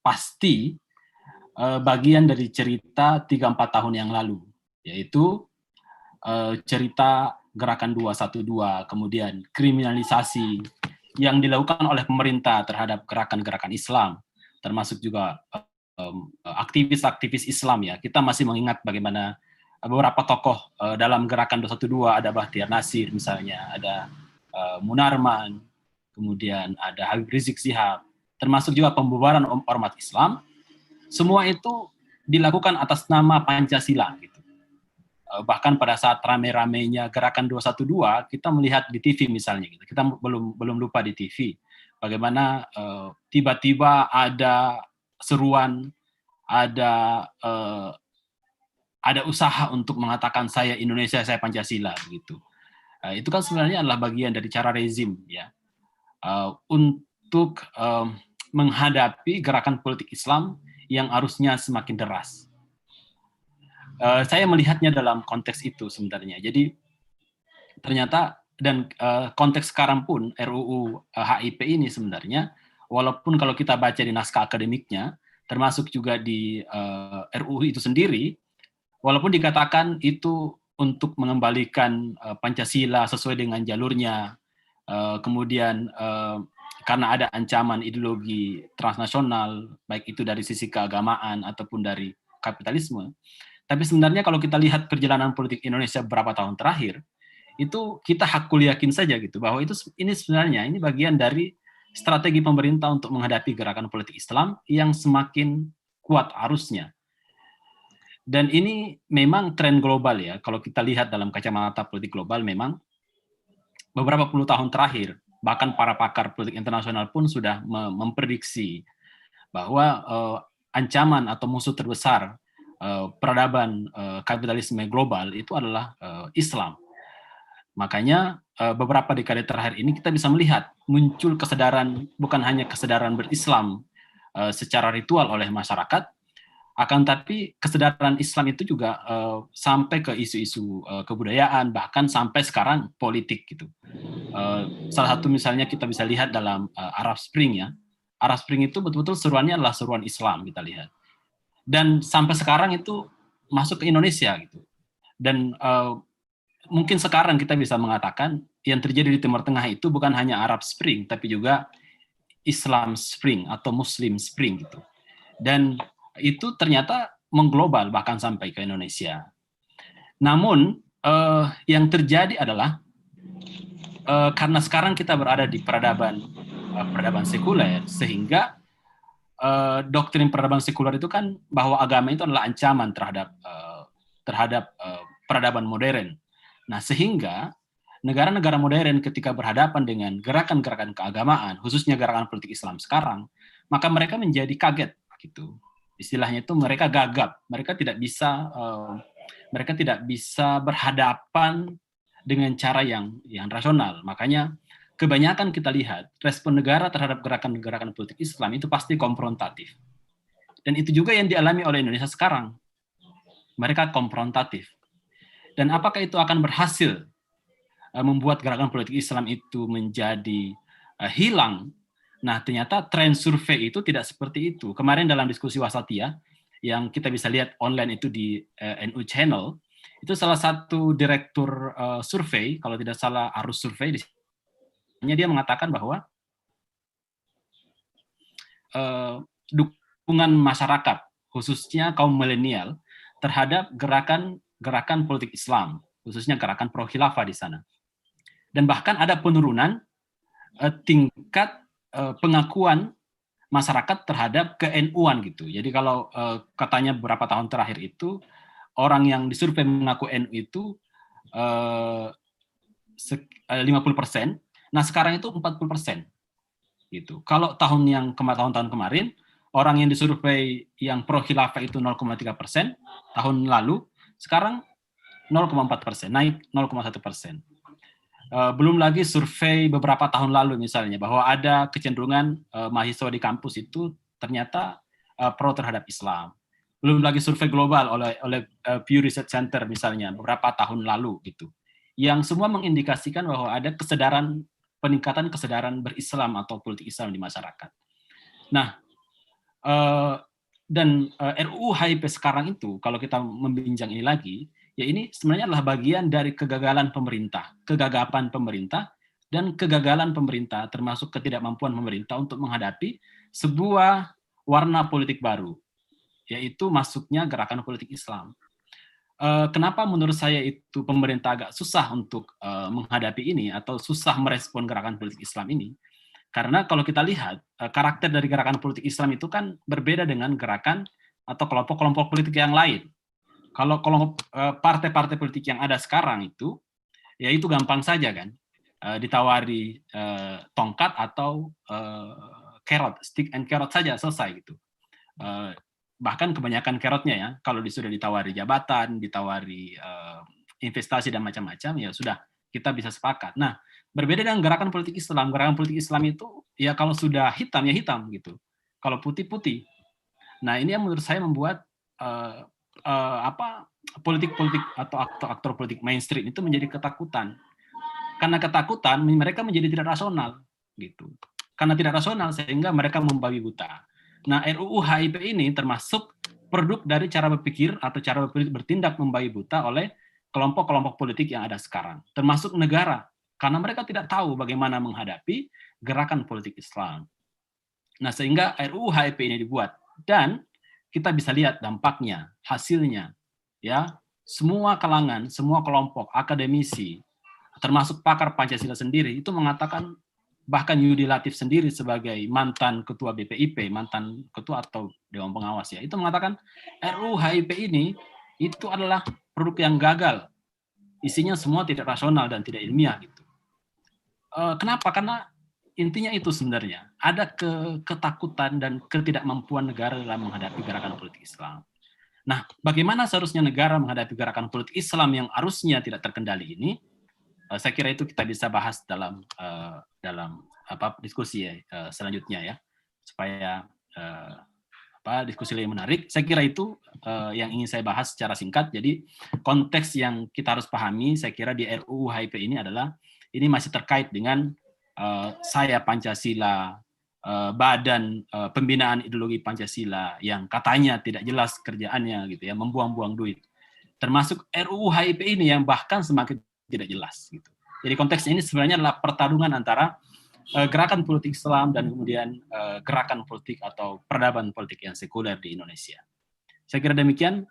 pasti bagian dari cerita 3-4 tahun yang lalu, yaitu cerita Gerakan 212, kemudian kriminalisasi yang dilakukan oleh pemerintah terhadap gerakan-gerakan Islam, termasuk juga aktivis-aktivis Islam ya. Kita masih mengingat bagaimana beberapa tokoh dalam Gerakan 212, ada Bahtiar Nasir misalnya, ada Munarman, kemudian ada Habib Rizik Sihab, termasuk juga pembubaran ormas Islam. Semua itu dilakukan atas nama Pancasila gitu. Bahkan pada saat rame-ramenya Gerakan 212, kita melihat di TV misalnya gitu. Kita belum lupa di TV bagaimana tiba-tiba ada seruan, ada usaha untuk mengatakan saya Indonesia, saya Pancasila gitu. Itu kan sebenarnya adalah bagian dari cara rezim ya untuk menghadapi gerakan politik Islam yang arusnya semakin deras. Saya melihatnya dalam konteks itu sebenarnya. Jadi ternyata dan konteks sekarang pun RUU HIP ini sebenarnya, walaupun kalau kita baca di naskah akademiknya, termasuk juga di RUU itu sendiri, walaupun dikatakan itu untuk mengembalikan Pancasila sesuai dengan jalurnya, kemudian karena ada ancaman ideologi transnasional, baik itu dari sisi keagamaan ataupun dari kapitalisme. Tapi sebenarnya kalau kita lihat perjalanan politik Indonesia beberapa tahun terakhir, itu kita hakul yakin saja gitu bahwa ini sebenarnya ini bagian dari strategi pemerintah untuk menghadapi gerakan politik Islam yang semakin kuat arusnya. Dan ini memang tren global ya. Kalau kita lihat dalam kacamata politik global, memang beberapa puluh tahun terakhir, bahkan para pakar politik internasional pun sudah memprediksi bahwa ancaman atau musuh terbesar peradaban kapitalisme global itu adalah Islam. Makanya beberapa dekade terakhir ini kita bisa melihat muncul kesadaran, bukan hanya kesadaran berislam secara ritual oleh masyarakat, akan tapi kesadaran Islam itu juga sampai ke isu-isu kebudayaan, bahkan sampai sekarang politik gitu. Salah satu misalnya kita bisa lihat dalam Arab Spring ya. Arab Spring itu betul-betul seruannya adalah seruan Islam, kita lihat. Dan sampai sekarang itu masuk ke Indonesia gitu. Dan mungkin sekarang kita bisa mengatakan yang terjadi di Timur Tengah itu bukan hanya Arab Spring, tapi juga Islam Spring atau Muslim Spring gitu. Dan itu ternyata mengglobal bahkan sampai ke Indonesia. Namun yang terjadi adalah karena sekarang kita berada di peradaban sekuler, sehingga doktrin peradaban sekuler itu kan bahwa agama itu adalah ancaman terhadap peradaban modern. Nah, sehingga negara-negara modern ketika berhadapan dengan gerakan-gerakan keagamaan, khususnya gerakan politik Islam sekarang, maka mereka menjadi kaget gitu. Istilahnya itu mereka gagap, mereka tidak bisa berhadapan dengan cara yang rasional. Makanya kebanyakan kita lihat respon negara terhadap gerakan-gerakan politik Islam itu pasti konfrontatif. Dan itu juga yang dialami oleh Indonesia sekarang. Mereka konfrontatif. Dan apakah itu akan berhasil membuat gerakan politik Islam itu menjadi hilang? Nah, ternyata tren survei itu tidak seperti itu. Kemarin dalam diskusi Wasatiyah, yang kita bisa lihat online itu di NU Channel, itu salah satu direktur survei, kalau tidak salah Arus Survei, dia mengatakan bahwa dukungan masyarakat, khususnya kaum milenial, terhadap gerakan politik Islam, khususnya gerakan pro-khilafah di sana. Dan bahkan ada penurunan tingkat pengakuan masyarakat terhadap ke-NU-an gitu. Jadi kalau katanya beberapa tahun terakhir itu, orang yang disurvei mengaku NU itu 50%, nah sekarang itu 40%. Gitu. Kalau tahun-tahun kemarin, orang yang disurvei yang pro-khilafah itu 0,3%, tahun lalu, sekarang 0,4%, naik 0,1%. Belum lagi survei beberapa tahun lalu misalnya, bahwa ada kecenderungan mahasiswa di kampus itu ternyata pro terhadap Islam. Belum lagi survei global oleh Pew Research Center misalnya, beberapa tahun lalu gitu. Yang semua mengindikasikan bahwa ada peningkatan kesadaran berislam atau politik Islam di masyarakat. Nah, Dan RUU HIP sekarang itu, kalau kita membincang ini lagi, ya ini sebenarnya adalah bagian dari kegagalan pemerintah, kegagapan pemerintah, dan kegagalan pemerintah, termasuk ketidakmampuan pemerintah untuk menghadapi sebuah warna politik baru, yaitu masuknya gerakan politik Islam. Kenapa menurut saya itu pemerintah agak susah untuk menghadapi ini atau susah merespon gerakan politik Islam ini? Karena kalau kita lihat karakter dari gerakan politik Islam itu kan berbeda dengan gerakan atau kelompok-kelompok politik yang lain. Kalau partai-partai politik yang ada sekarang itu, ya itu gampang saja kan, ditawari tongkat atau carrot, stick and carrot saja selesai gitu. Bahkan kebanyakan carrotnya ya, kalau sudah ditawari jabatan, ditawari investasi dan macam-macam, ya sudah kita bisa sepakat. Nah, berbeda dengan gerakan politik Islam. Gerakan politik Islam itu ya kalau sudah hitam ya hitam gitu. Kalau putih putih. Nah, ini yang menurut saya membuat politik-politik atau aktor-aktor politik mainstream itu menjadi ketakutan. Karena ketakutan mereka menjadi tidak rasional gitu. Karena tidak rasional sehingga mereka membabi buta. Nah, RUU HIP ini termasuk produk dari cara berpikir atau cara bertindak membabi buta oleh kelompok-kelompok politik yang ada sekarang, termasuk negara. Karena mereka tidak tahu bagaimana menghadapi gerakan politik Islam. Nah, sehingga RUU HIP ini dibuat dan kita bisa lihat dampaknya, hasilnya, ya semua kalangan, semua kelompok, akademisi, termasuk pakar Pancasila sendiri itu mengatakan, bahkan Yudi Latif sendiri sebagai mantan ketua BPIP, mantan ketua atau Dewan Pengawas ya, itu mengatakan RUU HIP ini itu adalah produk yang gagal, isinya semua tidak rasional dan tidak ilmiah gitu. Kenapa? Karena intinya itu sebenarnya ada ketakutan dan ketidakmampuan negara dalam menghadapi gerakan politik Islam. Nah, bagaimana seharusnya negara menghadapi gerakan politik Islam yang harusnya tidak terkendali ini? Saya kira itu kita bisa bahas dalam diskusi selanjutnya ya, supaya diskusi lebih menarik. Saya kira itu yang ingin saya bahas secara singkat. Jadi konteks yang kita harus pahami, saya kira di RUU HIP ini adalah ini masih terkait dengan saya Pancasila, badan pembinaan ideologi Pancasila yang katanya tidak jelas kerjaannya gitu ya, membuang-buang duit. Termasuk RUU HIP ini yang bahkan semakin tidak jelas gitu. Jadi konteks ini sebenarnya adalah pertarungan antara gerakan politik Islam dan kemudian gerakan politik atau peradaban politik yang sekuler di Indonesia. Saya kira demikian.